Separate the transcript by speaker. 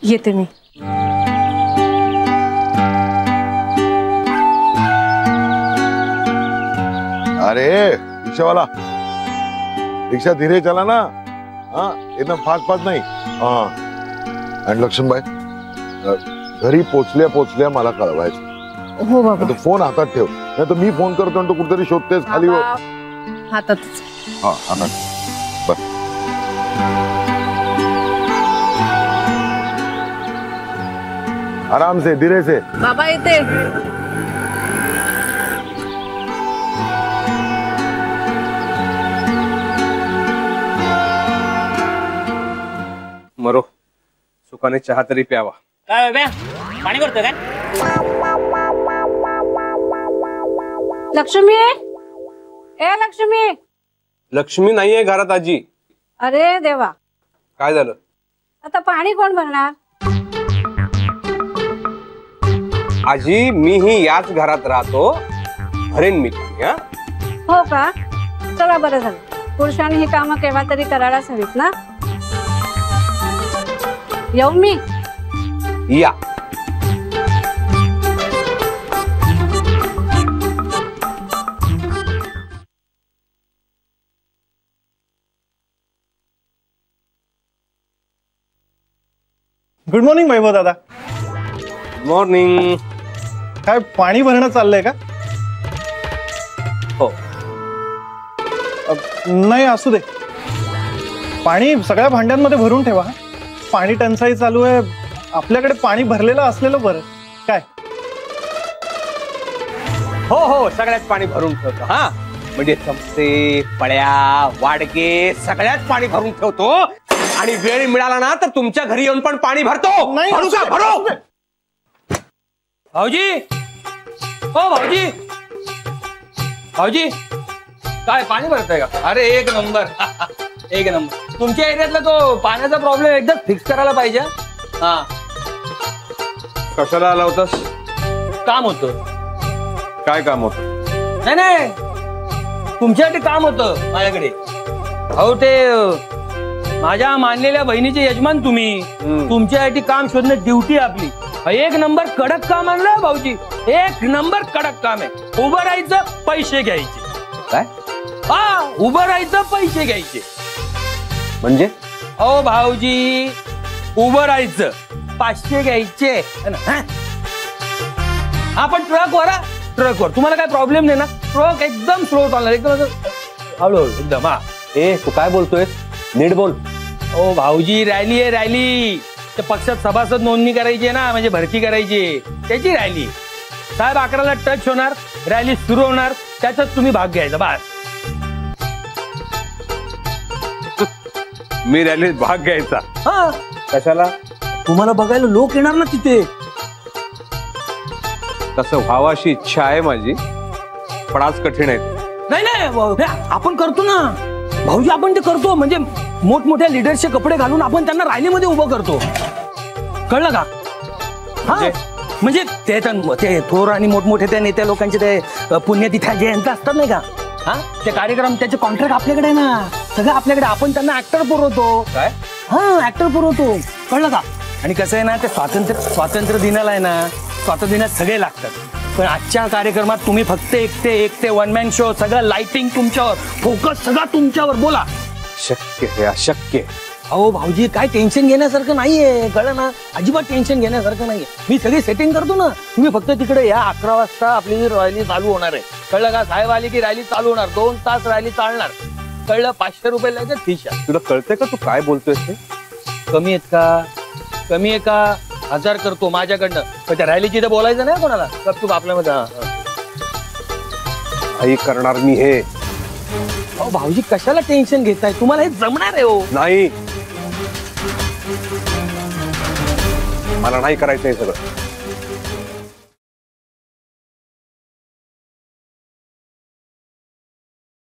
Speaker 1: येते मी.
Speaker 2: अरे रिक्षावाला, रिक्षा धीरे चला ना. हाँ एकदम फास्ट फास्ट नाही. हाँ आणि लक्ष्मणबाई घरी पोचल्या मला कळवायचं.
Speaker 1: हो बाबा.
Speaker 2: तो फोन हातात ठेव, नाही तर मी फोन करतो आणि तू कुठेतरी शोधतेस खाली.
Speaker 1: हातातच.
Speaker 2: हा हातात. बस आराम से धीरे से.
Speaker 1: बाबा येते.
Speaker 3: मरो सुखाने चहा तरी प्यावा.
Speaker 4: काय बे पाणी करतोय काय?
Speaker 1: लक्ष्मी, ए लक्ष्मी.
Speaker 3: लक्ष्मी नाहीये घरात आजी.
Speaker 1: अरे देवा,
Speaker 3: काय झालं?
Speaker 1: आता पाणी कोण भरणार?
Speaker 3: आजी मीही याच घरात राहतो, भरेन मी पाणी. हा
Speaker 1: हो का? चला बरं झालं. पुरुषांनी ही कामं केव्हा तरी करायलाच हवीत ना. येऊ मी?
Speaker 3: या.
Speaker 5: गुड मॉर्निंग वैभव दादा.
Speaker 3: मॉर्निंग.
Speaker 5: काय पाणी भरणं चाललंय का?
Speaker 3: हो.
Speaker 5: नाही असू दे, पाणी सगळ्या भांड्यांमध्ये भरून ठेवा. पाणी टंचाई चालू आहे, आपल्याकडे पाणी भरलेलं असलेलं बरं. काय?
Speaker 3: हो हो सगळ्यात पाणी भरून ठेवतो. हा म्हणजे चमचे पळ्या वाडके सगळ्यात पाणी भरून ठेवतो आणि वेळ मिळाला ना तर तुमच्या घरी येऊन पण पाणी भरतो.
Speaker 5: नाही,
Speaker 3: भरू का? भरू.
Speaker 4: भाऊजी, हो भाऊजी, भाऊजी काय पाणी भरतंय का? अरे एक नंबर. एक नंबर. तुमच्या एरियातला तो पाण्याचा प्रॉब्लेम एकदम फिक्स करायला पाहिजे. हा
Speaker 3: कशाला आला होतास?
Speaker 4: काम होतं.
Speaker 3: काय काम होत?
Speaker 4: नाही नाही तुमच्यासाठी काम होतं माझ्याकडे. अहो ते माझ्या मानलेल्या बहिणीचे यजमान तुम्ही, तुमच्यासाठी काम शोधणं ड्युटी आपली. एक नंबर कडक काम आणलं भाऊजी. एक नंबर कडक काम आहे. उभं राहायचं, पैसे घ्यायचे.
Speaker 3: काय?
Speaker 4: हा उभं राहायचं, पैसे घ्यायचे.
Speaker 3: म्हणजे?
Speaker 4: अहो भाऊजी उभं राहायचं, 500 घ्यायचे. आपण ट्रकवर ट्रकवर तुम्हाला काय प्रॉब्लेम नाही ना? ट्रक एकदम स्लो चालणार, एकदम हळूहळू एकदम. हा
Speaker 3: ए तू काय बोलतोय? नीट बोल.
Speaker 4: ओ भाऊजी रॅली आहे, रॅली. त्या पक्षात सभासद नोंदणी करायची आहे ना, म्हणजे भरती करायची, त्याची रॅली. साहेब 11ला टच होणार, रॅली सुरू होणार, त्याच्यात तुम्ही भाग घ्यायचा बस.
Speaker 3: मी रॅलीत भाग घ्यायचा?
Speaker 4: हा
Speaker 3: कशाला?
Speaker 4: तुम्हाला बघायला लोक येणार ना तिथे.
Speaker 3: तसं व्हावं अशी इच्छा आहे माझी, पण आज कठीण आहे.
Speaker 4: नाही नाही आपण करतो ना भाऊजी, आपण ते करतो. म्हणजे मोठमोठ्या लिडर्सचे कपडे घालून आपण त्यांना रॅलीमध्ये उभं करतो. कळलं का? म्हणजे ते थोर आणि मोठमोठे त्या नेत्या लोकांचे ते पुण्यतिथ्या जयंती असतात नाही का? हा ते कार्यक्रम, त्याचे कॉन्ट्रॅक्ट आपल्याकडे आहे ना, सगळं आपल्याकडे. आपण त्यांना ऍक्टर पुरवतो.
Speaker 3: काय?
Speaker 4: हा ऍक्टर पुरवतो. कळलं का? आणि कसं आहे ना, ते स्वातंत्र्य दिनाला आहे ना, स्वातंत्र्य दिनात सगळे लागतात. पण आजच्या कार्यक्रमात तुम्ही फक्त एकटे वन मॅन शो, सगळं लाइटिंग तुमच्यावर, फोकस सगळा तुमच्यावर. बोला.
Speaker 3: शक्य हे अशक्य.
Speaker 4: अहो भाऊजी काय टेन्शन घेण्यासारखं नाहीये, कळलं ना? अजिबात टेन्शन घेण्यासारखं नाहीये. मी सगळी सेटिंग करतो ना. तुम्ही फक्त तिकडे या. 11 वाजता आपली रॅली चालू होणार आहे. कळलं का? साहेब आली की रॅली चालू होणार. 2 तास रॅली चालणार. कळलं? 500 रुपये लागतात फीशा.
Speaker 3: तुला कळतंय का तू काय बोलतोय? ते
Speaker 4: कमी आहेत का? कमी आहे का? 1000 करतो माझ्याकडनं. पण त्या रॅलीची तर बोलायचं नाही कोणाला. तू आपल्यामध्ये
Speaker 3: आई करणार मी हे.
Speaker 4: अहो भाऊजी कशाला टेन्शन घेताय? तुम्हाला हे जमणार आहे हो.
Speaker 3: नाही, मला नाही करायचं हे सगळं.